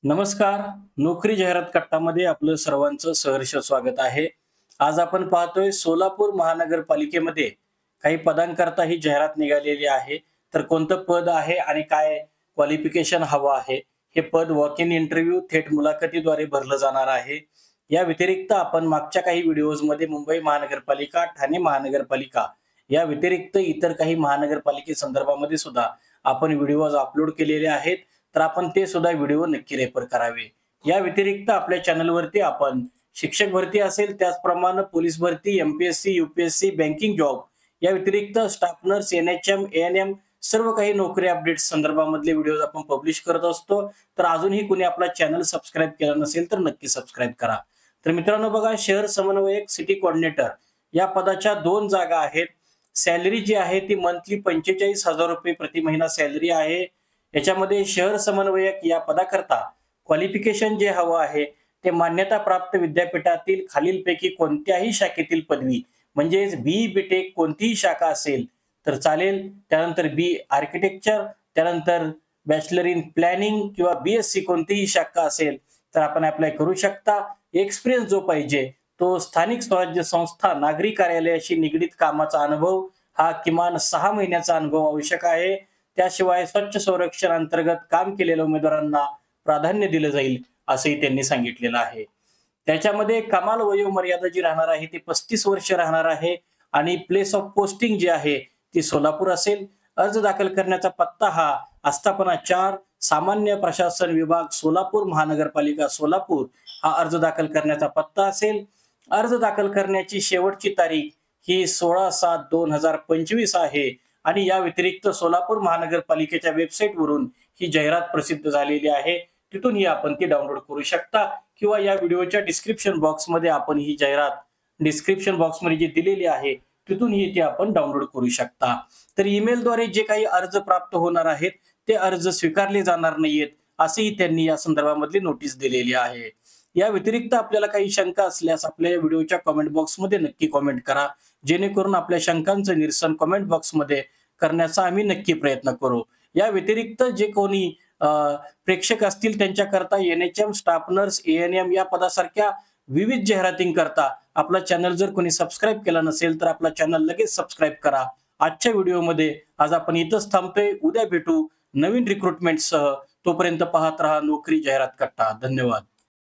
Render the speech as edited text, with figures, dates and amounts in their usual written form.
नमस्कार. नोकरी जाहिरात कट्टामध्ये आपलं सर्वांचं सहर्ष स्वागत आहे. आज आपण पाहतोय सोलापूर महानगरपालिकेमध्ये काही पदांकरता ही जाहिरात निघालेली आहे. तर कोणतं पद आहे आणि काय क्वालिफिकेशन हवं आहे? हे पद वॉक इन इंटरव्ह्यू थेट मुलाखतीद्वारे भरलं जाणार आहे. या व्यतिरिक्त आपण मागच्या काही व्हिडिओजमध्ये मुंबई महानगरपालिका, ठाणे महानगरपालिका या व्यतिरिक्त इतर काही महानगरपालिकेसंदर्भामध्ये सुद्धा आपण व्हिडिओज अपलोड केलेले आहेत. तर आपण ते सुद्धा व्हिडिओ नक्की रेफर करावे. या व्यतिरिक्त आपल्या चॅनलवरती आपण शिक्षक भरती असेल, त्याचप्रमाणे पोलीस भरती, एमपीएससी, यूपीएससी, बँकिंग जॉब या व्यतिरिक्त स्टाफ नर्स, एनएचएम, एएनएम सर्व काही नोकरी अपडेट्स संदर्भामधले व्हिडिओज आपण पब्लिश करत असतो. तर अजूनही कोणी आपला चॅनल सबस्क्राईब केला नसेल तर नक्की सबस्क्राईब करा. तर मित्रांनो बघा, शहर समन्वयक, सिटी कोऑर्डिनेटर या पदाच्या 2 जागा आहेत. सॅलरी जी आहे ती मंथली 45,000 रुपये प्रति महिना सॅलरी आहे. याच्यामध्ये शहर समन्वयक या पदाकरता क्वालिफिकेशन जे हवं आहे ते मान्यता प्राप्त विद्यापीठातील खालीलपैकी कोणत्याही शाखेतील पदवी, म्हणजेच बी बीटेक कोणतीही शाखा असेल तर चालेल. त्यानंतर बी आर्किटेक्चर, त्यानंतर बॅचलर इन प्लॅनिंग किंवा बीएससी कोणतीही शाखा असेल तर आपण अप्लाय करू शकता. एक्सपिरियन्स जो पाहिजे तो स्थानिक स्वराज्य संस्था, नागरी कार्यालयाशी निगडीत कामाचा अनुभव, हा किमान 6 महिन्याचा अनुभव आवश्यक आहे. त्याशिवाय स्वच्छ संरक्षण अंतर्गत काम केलेल्या उमेदवारांना प्राधान्य दिलं जाईल असंही त्यांनी सांगितलेलं आहे. त्याच्यामध्ये कमाल वयोमर्यादा जी राहणार आहे ती 35 वर्ष राहणार आहे आणि प्लेस ऑफ पोस्टिंग जी आहे ती सोलापूर असेल. अर्ज दाखल करण्याचा पत्ता हा आस्थापना 4, सामान्य प्रशासन विभाग, सोलापूर महानगरपालिका सोलापूर हा अर्ज दाखल करण्याचा पत्ता असेल. अर्ज दाखल करण्याची शेवटची तारीख ही 16/7/2025 आहे आणि या व्यतिरिक्त सोलापूर महानगरपालिकेच्या वेबसाईटवरून ही जाहिरात प्रसिद्ध झालेली आहे. तिथूनही आपण ती डाउनलोड करू शकता किंवा या व्हिडिओच्या डिस्क्रिप्शन बॉक्समध्ये आपण ही जाहिरात डिस्क्रिप्शन बॉक्समध्ये जी दिलेली आहे तिथूनही ती आपण डाउनलोड करू शकता. तर ईमेलद्वारे जे काही अर्ज प्राप्त होणार आहेत ते अर्ज स्वीकारले जाणार नाहीयेत असेही त्यांनी या संदर्भामधली नोटीस दिलेली आहे. या व्यतिरिक्त आपल्याला काही शंका असल्यास आपल्या या व्हिडिओच्या कमेंट बॉक्समध्ये नक्की कमेंट करा, जेणेकरून आपल्या शंकांचं निरसन कमेंट बॉक्समध्ये करण्याचा आम्ही नक्की प्रयत्न करू. या व्यतिरिक्त जे कोणी प्रेक्षक असतील त्यांच्याकरता एनएचएम, स्टाफ नर्स, एएनएम या पदासारख्या विविध जाहिरातींकरता आपला चॅनल जर कोणी सबस्क्राईब केला नसेल तर आपला चॅनल लगेच सबस्क्राईब करा. आजच्या व्हिडिओमध्ये आज आपण इथंच थांबतोय. उद्या भेटू नवीन रिक्रुटमेंटसह. तोपर्यंत पाहत रहा नोकरी जाहिरात कट्टा. धन्यवाद.